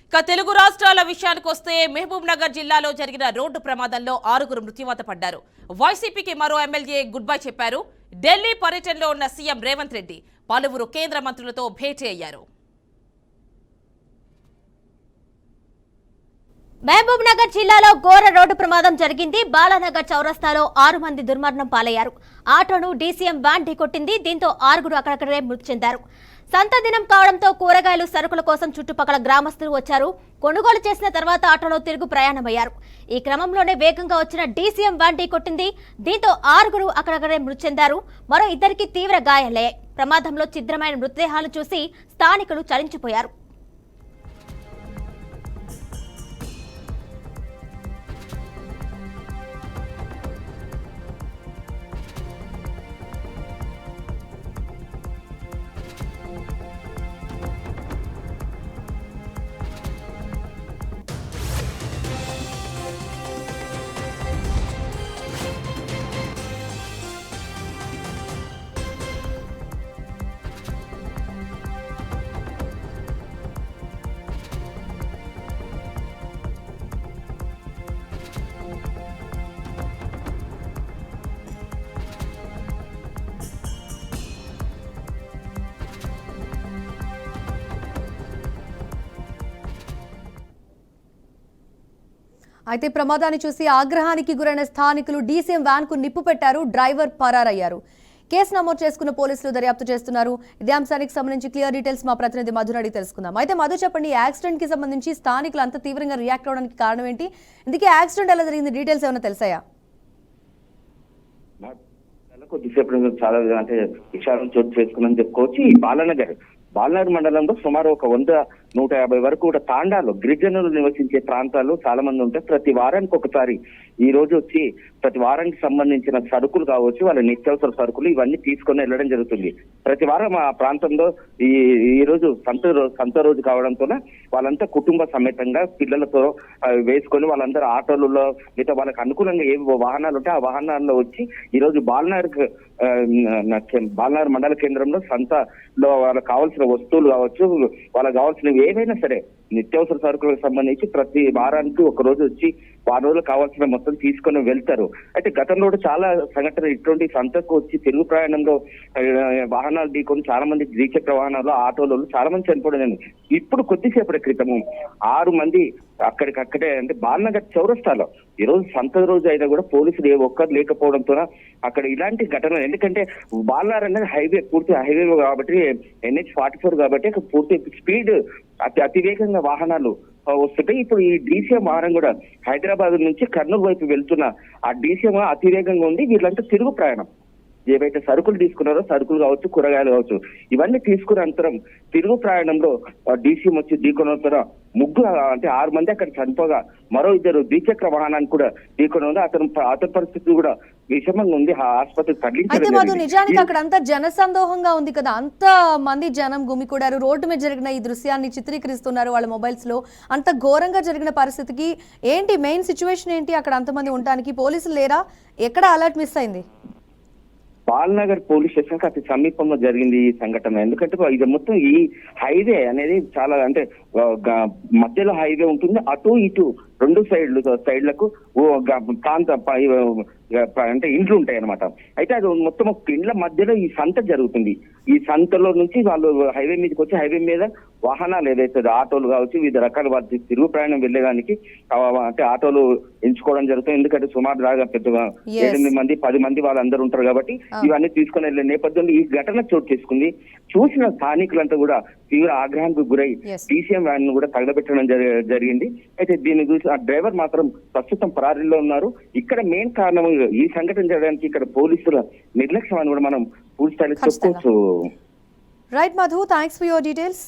ఇక తెలుగు రాష్ట్రాల విషయానికి వస్తే మహబూబ్ నగర్ జిల్లాలో జరిగిన రోడ్డు ప్రమాదంలో 6 మృత్యువాత పడ్డారు. వైసీపీకి మరో ఎమ్మెల్యే గుడ్ బై చెప్పారు. ఢిల్లీ పర్యటనలో ఉన్న సీఎం రేవంత్ రెడ్డి పలువురు కేంద్ర మంత్రులతో భేటీ అయ్యారు. మహబూబ్ నగర్ జిల్లాలో ఘోర రోడ్డు ప్రమాదం జరిగింది. బాలానగర్ చౌరస్తాలో 6 మంది దుర్మరణం పాలయ్యారు. ఆటోను డీసీఎం వ్యాన్ ఢీకొట్టింది. దీంతో 6 అక్కడక్కడే మృతి చెందారు. సంత దినం కావడంతో కూరగాయలు సరుకుల కోసం చుట్టుపక్కల గ్రామస్తులు వచ్చారు. కొనుగోలు చేసిన తర్వాత ఆటోలో తిరుగు ప్రయాణమయ్యారు. ఈ క్రమంలోనే వేగంగా వచ్చిన డీసీఎం వ్యాన్ ఢీకొట్టింది. దీంతో 6 అక్కడక్కడే మృతి చెందారు. మరో 2కి తీవ్ర గాయాలయ్యాయి. ప్రమాదంలో ఛిద్రమైన మృతదేహాలు చూసి స్థానికులు చలించిపోయారు. అయితే ప్రమాదాన్ని చూసి ఆగ్రహానికి గురైన స్థానికులు డీసీఎం వ్యాన్ కు నిప్పు పెట్టారు. డ్రైవర్ పరారయ్యారు. కేసు నమోదు చేసుకున్న పోలీసులు దర్యాప్తు చేస్తున్నారు. ఇదే అంశానికి సంబంధించి క్లియర్ డీటెయిల్స్ మా ప్రతినిధి మధుని అడిగి తెలుసుకుందాం. అయితే మధు, చెప్పండి, యాక్సిడెంట్ కి సంబంధించి స్థానికులు అంత తీవ్రంగా రియాక్ట్ అవడానికి కారణం ఏంటి? ఇందుకే యాక్సిడెంట్ ఎలా జరిగింది, డీటెయిల్స్ ఏమైనా తెలుసాయా? కొద్దిసేపు చాలా అంటే విషయాలను చోటు చేసుకుని చెప్పుకోవచ్చు. ఈ బాలనగర్ మండలంలో సుమారు ఒక 100-150 వరకు కూడా తాండాలు గిరిజనులు నివసించే ప్రాంతాలు చాలా మంది ఉంటాయి. ప్రతి వారానికి ఒకసారి ఈ రోజు వచ్చి ప్రతి వారానికి సంబంధించిన సరుకులు కావచ్చు, వాళ్ళ నిత్యావసర సరుకులు ఇవన్నీ తీసుకొని వెళ్ళడం జరుగుతుంది. ప్రతి వారం ఆ ప్రాంతంలో ఈ రోజు సంత రోజు కావడంతో వాళ్ళంతా కుటుంబ సమేతంగా పిల్లలతో వేసుకొని వాళ్ళందరూ ఆటోలలో మిగతా వాళ్ళకి అనుకూలంగా ఏ వాహనాలు ఉంటే ఆ వాహనాల్లో వచ్చి ఈ రోజు బాలనగర్ మండల కేంద్రంలో సంతలో వాళ్ళకి కావాల్సిన వస్తువులు కావచ్చు, వాళ్ళకి కావాల్సినవి ఏవైనా సరే నిత్యావసర సరుకులకు సంబంధించి ప్రతి వారానికి ఒక రోజు వచ్చి వారం రోజులు కావాల్సిన మొత్తం తీసుకొని వెళ్తారు. అయితే గతంలో చాలా సంఘటన ఇటువంటి సంతకు వచ్చి తిరుగు ప్రయాణంలో వాహనాలు ఢీకొని చాలా మంది ద్విచక్ర వాహనాలు ఆటోలు చాలా మంది చనిపోవడం. ఇప్పుడు కొద్దిసేపటి క్రితము 6 మంది అక్కడికక్కడే అంటే బాలనగర్ చౌరస్తాలో ఈ రోజు సంత రోజు అయినా కూడా పోలీసులు ఒక్కరు లేకపోవడంతో అక్కడ ఇలాంటి ఘటనలు, ఎందుకంటే బాలనగర్ అనేది హైవే పూర్తి హైవే కాబట్టి NH-44 కాబట్టి పూర్తి స్పీడ్ అతివేగంగా వాహనాలు వస్తుంటాయి. ఇప్పుడు ఈ డీసీఎం వాహనం కూడా హైదరాబాద్ నుంచి కర్నూలు వైపు వెళ్తున్న ఆ డీసీఎం అతివేగంగా ఉంది. వీళ్ళంతా తిరుగు ప్రయాణం ఏవైతే సరుకులు తీసుకున్నారో సరుకులు కావచ్చు, కూరగాయలు కావచ్చు, ఇవన్నీ తీసుకున్న అంతరం తిరుగు ప్రయాణంలో డీసీఎం వచ్చి ఢీకొనవుతారా 6 మంది అక్కడ చనిపోగా మరో 2 ద్విచక్ర వాహనాన్ని కూడా ఢీకొని ఉంది. అతని పరిస్థితి కూడా విషమంగా ఉంది. ఆసుపత్రికి తరలించారు. నిజానికి అక్కడ అంతా జనసందోహంగా ఉంది కదా, అంత మంది జనం గుమికూడారు. రోడ్డు మీద జరిగిన ఈ దృశ్యాన్ని చిత్రీకరిస్తున్నారు వాళ్ళ మొబైల్స్ లో. అంత ఘోరంగా జరిగిన పరిస్థితికి ఏంటి మెయిన్ సిచ్యువేషన్ ఏంటి? అక్కడ అంతమంది ఉండడానికి పోలీసులు లేరా? ఎక్కడ అలర్ట్ మిస్ అయింది? బాలనగర్ పోలీస్ స్టేషన్ కి అతి సమీపంలో జరిగింది ఈ సంఘటన. ఎందుకంటే ఇది మొత్తం ఈ హైవే అనేది చాలా అంటే మధ్యలో హైవే ఉంటుంది. అటు ఇటు 2 సైడ్లకు ప్రాంత అంటే ఇండ్లు ఉంటాయి అనమాట. అయితే అది మొత్తం ఇండ్ల మధ్యలో ఈ సంత జరుగుతుంది. ఈ సంతలో నుంచి వాళ్ళు హైవే మీదకి వచ్చి హైవే మీద వాహనాలు ఏదైతే ఆటోలు కావచ్చు, వివిధ రకాల వాటి తిరుగు ప్రయాణం వెళ్ళేదానికి అంటే ఆటోలు ఎంచుకోవడం జరుగుతుంది. ఎందుకంటే సుమారు దాకా పెద్దగా 8 మంది 10 మంది వాళ్ళందరూ ఉంటారు కాబట్టి ఇవన్నీ తీసుకొని వెళ్ళే నేపథ్యంలో ఈ ఘటన చోటు చేసుకుంది. చూసిన స్థానికులంతా కూడా తీవ్ర ఆగ్రహానికి గురై డీసీఎం వ్యాన్ కూడా తగలబెట్టడం జరిగింది. అయితే దీన్ని చూసి ఆ డ్రైవర్ మాత్రం ప్రస్తుతం పరారీలో ఉన్నారు. ఇక్కడ మెయిన్ కారణం ఈ సంఘటన జరగడానికి ఇక్కడ పోలీసుల నిర్లక్ష్యం అని కూడా మనం పూర్తి స్థాయిలో చెప్పుకోవచ్చు. Right Madhu, thanks for your details.